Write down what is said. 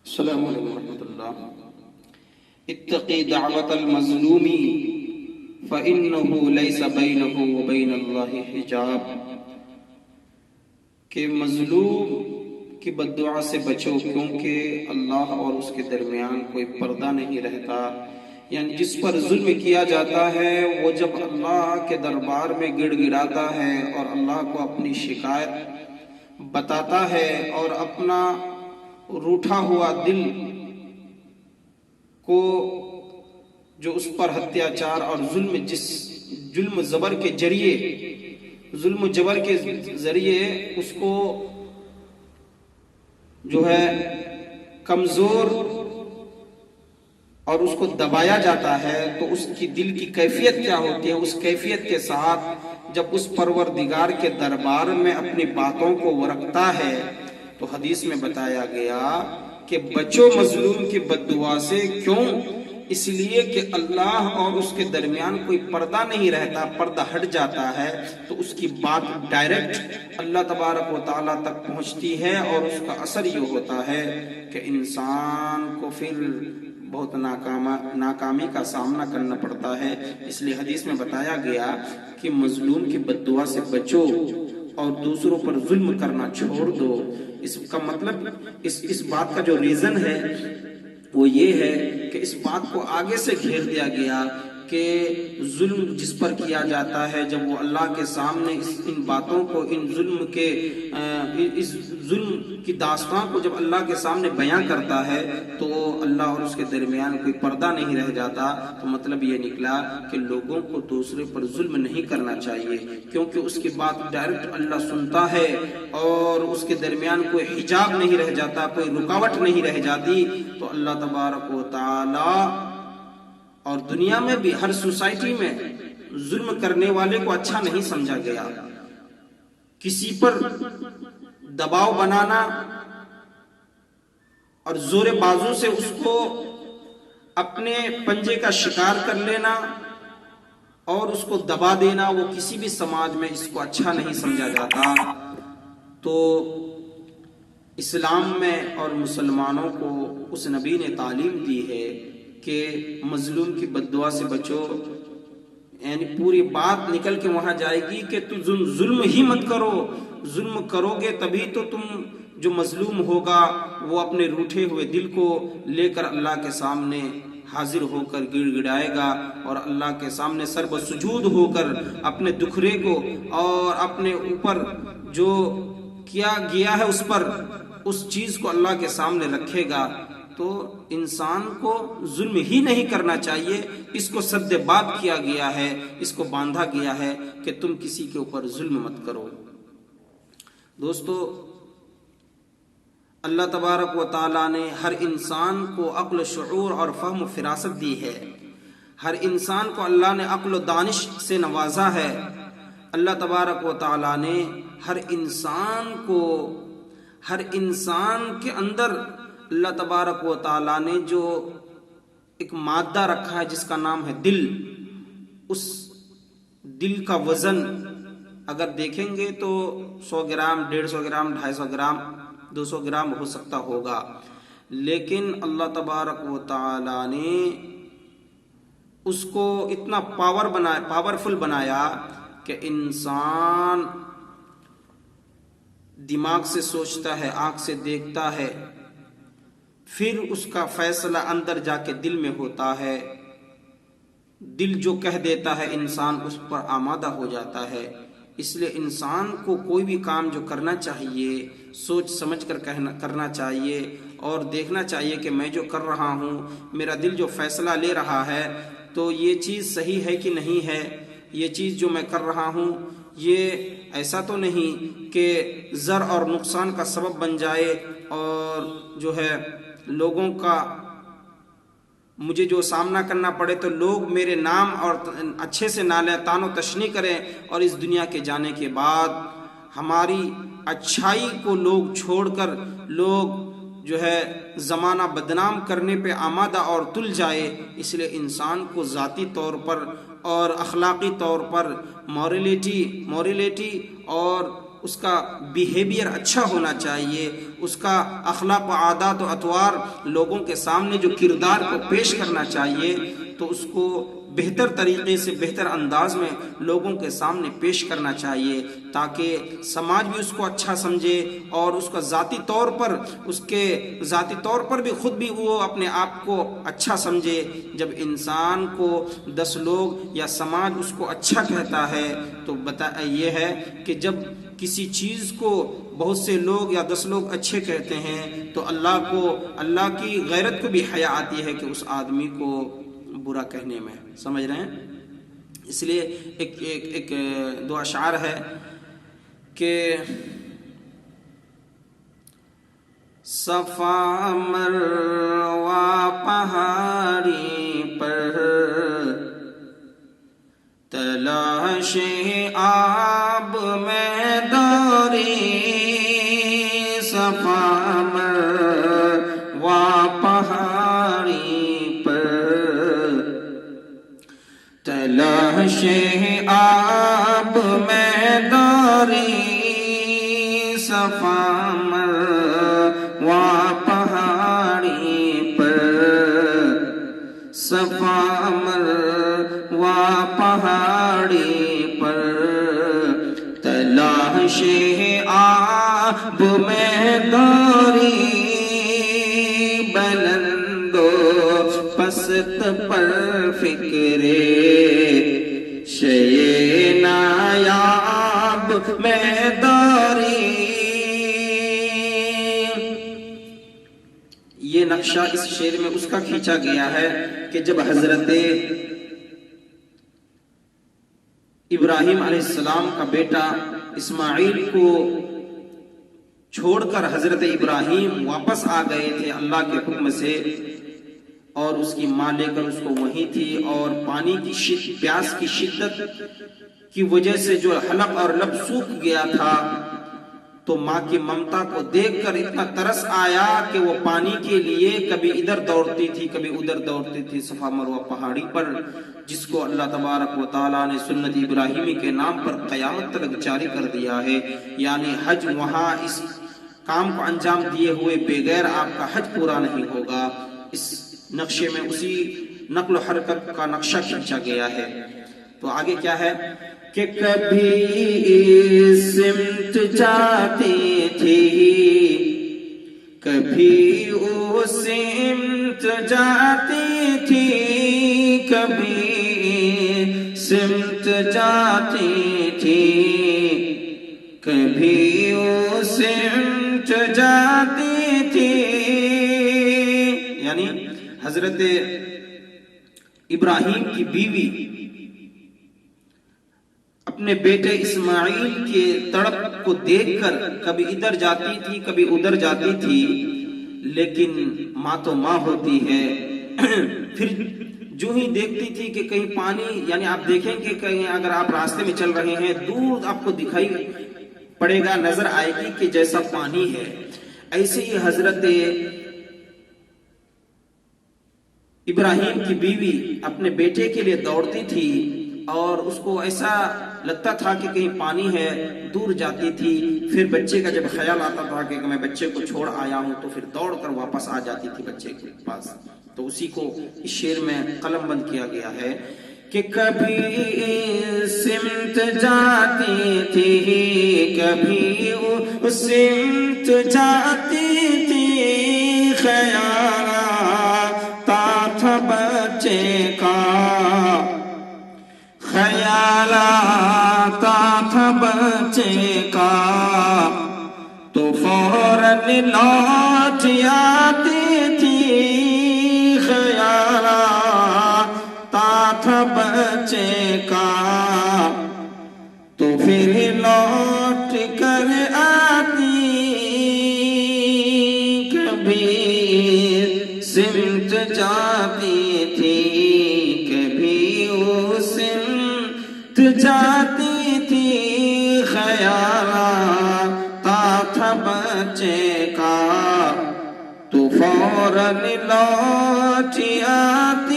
السلام علیکم ورحمۃ اللہ۔ اتقی دعوت المظلوم فإنه ليس بينه وبين الله حجاب، کہ مظلوم کی بد دعا سے بچو کیونکہ اللہ اور اس کے درمیان کوئی پردہ نہیں رہتا۔ یعنی جس پر ظلم کیا جاتا ہے وہ جب اللہ کے دربار میں گڑ گڑاتا ہے اور اللہ کو اپنی شکایت بتاتا ہے اور اپنا روٹھا ہوا دل کو جو اس پر اتیاچار اور ظلم جبر کے ذریعے اس کو جو ہے کمزور اور اس کو دبایا جاتا ہے، تو اس کی دل کی کیفیت کیا ہوتی ہے؟ اس کیفیت کے ساتھ جب اس پروردگار کے دربار میں اپنی باتوں کو وہ رکھتا ہے تو حدیث میں بتایا گیا کہ بچو مظلوم کی بد دعا سے۔ کیوں؟ اس لیے کہ اللہ اور اس کے درمیان کوئی پردہ نہیں رہتا، پردہ ہٹ جاتا ہے تو اس کی بات ڈائریکٹ اللہ تبارک و تعالیٰ تک پہنچتی ہے، اور اس کا اثر یہ ہوتا ہے کہ انسان کو پھر بہت ناکامی کا سامنا کرنا پڑتا ہے۔ اس لیے حدیث میں بتایا گیا کہ مظلوم کی بد دعا سے بچو اور دوسروں پر ظلم کرنا چھوڑ دو۔ اس کا مطلب اس بات کا جو ریزن ہے وہ یہ ہے کہ اس بات کو آگے سے گھیر دیا گیا کہ ظلم جس پر کیا جاتا ہے، جب وہ اللہ کے سامنے ان باتوں کو، اس ظلم کی داستان کو جب اللہ کے سامنے بیان کرتا ہے تو اللہ اور اس کے درمیان کوئی پردہ نہیں رہ جاتا۔ تو مطلب یہ نکلا کہ لوگوں کو دوسرے پر ظلم نہیں کرنا چاہیے، کیونکہ اس کی بات ڈائریکٹ اللہ سنتا ہے اور اس کے درمیان کوئی حجاب نہیں رہ جاتا، کوئی رکاوٹ نہیں رہ جاتی۔ تو اللہ تبارک و تعالی اور دنیا میں بھی ہر سوسائٹی میں ظلم کرنے والے کو اچھا نہیں سمجھا گیا۔ کسی پر دباؤ بنانا اور زور بازو سے اس کو اپنے پنجے کا شکار کر لینا اور اس کو دبا دینا، وہ کسی بھی سماج میں اس کو اچھا نہیں سمجھا جاتا۔ تو اسلام میں اور مسلمانوں کو اس نبی نے تعلیم دی ہے کہ مظلوم کی بد دعا سے بچو، یعنی پوری بات نکل کے وہاں جائے گی کہ تم ظلم ہی مت کرو۔ ظلم کرو گے تبھی تو تم جو مظلوم ہوگا وہ اپنے روٹھے ہوئے دل کو لے کر اللہ کے سامنے حاضر ہو کر گڑ گڑائے گا اور اللہ کے سامنے سر بسجود ہو کر اپنے دکھرے کو اور اپنے اوپر جو کیا گیا ہے اس پر اس چیز کو اللہ کے سامنے رکھے گا۔ تو انسان کو ظلم ہی نہیں کرنا چاہیے، اس کو سد بات کیا گیا ہے، اس کو باندھا گیا ہے کہ تم کسی کے اوپر ظلم مت کرو۔ دوستو، اللہ تبارک و تعالیٰ نے ہر انسان کو عقل و شعور اور فہم و فراست دی ہے۔ ہر انسان کو اللہ نے عقل و دانش سے نوازا ہے۔ اللہ تبارک و تعالیٰ نے ہر انسان کے اندر اللہ تبارک و تعالیٰ نے جو ایک مادہ رکھا ہے جس کا نام ہے دل، اس دل کا وزن اگر دیکھیں گے تو 100 گرام، 150 گرام، 250 گرام، 200 گرام ہو سکتا ہوگا، لیکن اللہ تبارک و تعالیٰ نے اس کو اتنا پاورفل بنایا کہ انسان دماغ سے سوچتا ہے، آنکھ سے دیکھتا ہے، پھر اس کا فیصلہ اندر جا کے دل میں ہوتا ہے۔ دل جو کہہ دیتا ہے انسان اس پر آمادہ ہو جاتا ہے۔ اس لیے انسان کو کوئی بھی کام جو کرنا چاہیے سوچ سمجھ کر کرنا چاہیے اور دیکھنا چاہیے کہ میں جو کر رہا ہوں، میرا دل جو فیصلہ لے رہا ہے تو یہ چیز صحیح ہے کہ نہیں ہے، یہ چیز جو میں کر رہا ہوں یہ ایسا تو نہیں کہ ضرر اور نقصان کا سبب بن جائے اور جو ہے لوگوں کا مجھے جو سامنا کرنا پڑے تو لوگ میرے نام اور اچھے سے نہ لیں، تان و تشنیع کریں، اور اس دنیا کے جانے کے بعد ہماری اچھائی کو لوگ چھوڑ کر لوگ جو ہے زمانہ بدنام کرنے پہ آمادہ اور تل جائے۔ اس لیے انسان کو ذاتی طور پر اور اخلاقی طور پر موریلٹی اور اس کا بیہیویئر اچھا ہونا چاہیے، اس کا اخلاق و عادات و اطوار لوگوں کے سامنے جو کردار کو پیش کرنا چاہیے تو اس کو بہتر طریقے سے بہتر انداز میں لوگوں کے سامنے پیش کرنا چاہیے تاکہ سماج بھی اس کو اچھا سمجھے اور اس کا ذاتی طور پر بھی خود بھی وہ اپنے آپ کو اچھا سمجھے۔ جب انسان کو 10 لوگ یا سماج اس کو اچھا کہتا ہے تو یہ ہے کہ جب کسی چیز کو بہت سے لوگ یا 10 لوگ اچھے کہتے ہیں تو اللہ کی غیرت کو بھی حیا آتی ہے کہ اس آدمی کو برا کہنے میں، سمجھ رہے ہیں؟ اس لیے ایک دو اشعار ہے کہ صفا مروا پہاڑی پر تلاش آب میں دوری، صفا مروا پہاڑی پر تلاش آب میں دوری، صفا مروا پہاڑی پر، صفا مروا پہاڑی پر تلاش آب میں دوری، بلند و پست پر فکرے شے نایاب میں دوری۔ یہ نقشہ اس شعر میں اس کا کھینچا گیا ہے کہ جب حضرت ابراہیم علیہ السلام کا بیٹا اسماعیل کو چھوڑ کر حضرت ابراہیم واپس آ گئے تھے اللہ کے حکم سے، اور اس کی ماں لے کر اس کو وہیں تھی، اور پانی کی پیاس کی شدت کی وجہ سے جو حلق اور لب سوکھ گیا تھا تو ماں کی ممتا کو دیکھ کر اتنا ترس آیا کہ وہ پانی کے لیے کبھی ادھر دوڑتی تھی کبھی ادھر دوڑتی تھی صفا مروہ پہاڑی پر، جس کو اللہ تبارک و تعالیٰ نے سنت ابراہیمی کے نام پر قیامت تک جاری کر دیا ہے، یعنی حج وہاں اس کام کو انجام دیے ہوئے بغیر آپ کا حج پورا نہیں ہوگا۔ اس نقشے میں اسی نقل و حرکت کا نقشہ کھینچا گیا ہے۔ تو آگے کیا ہے کہ کبھی سمت جاتی تھی کبھی سمت جاتی تھی، کبھی سمت جاتی تھی کبھی سمت جاتی تھی، یعنی حضرت ابراہیم کی بیوی اپنے بیٹے اسماعیل کے تڑپ کو دیکھ کر کبھی ادھر جاتی تھی کبھی ادھر جاتی تھی، لیکن ماں تو ماں ہوتی ہے۔ پھر جو ہی دیکھتی تھی کہ کہیں پانی، یعنی آپ دیکھیں کہ کہیں اگر آپ راستے میں چل رہے ہیں دور آپ کو دکھائی پڑے گا، نظر آئے گی کہ جیسا پانی ہے، ایسے ہی حضرت ابراہیم کی بیوی اپنے بیٹے کے لیے دوڑتی تھی اور اس کو ایسا لگتا تھا کہ کہیں پانی ہے، دور جاتی تھی، پھر بچے کا جب خیال آتا تھا کہ میں بچے کو چھوڑ آیا ہوں تو پھر دوڑ کر واپس آ جاتی تھی بچے کے پاس۔ تو اسی کو اس شعر میں قلم بند کیا گیا ہے کہ کبھی سمت جاتی تھی کبھی سمت جاتی تھی، خیال آتا تھا بچے کا، خیال آتا تھا بچے کا، تو فوراً لوٹ آتی تھی، خیال آتا تھا بچے کا، تو پھر لوٹ کر آتی، کبھی سمت جاتی تھی کبھی سمت جاتی تھی، خیال آتا تھا بچے کا، تو فوراً لوٹ آتی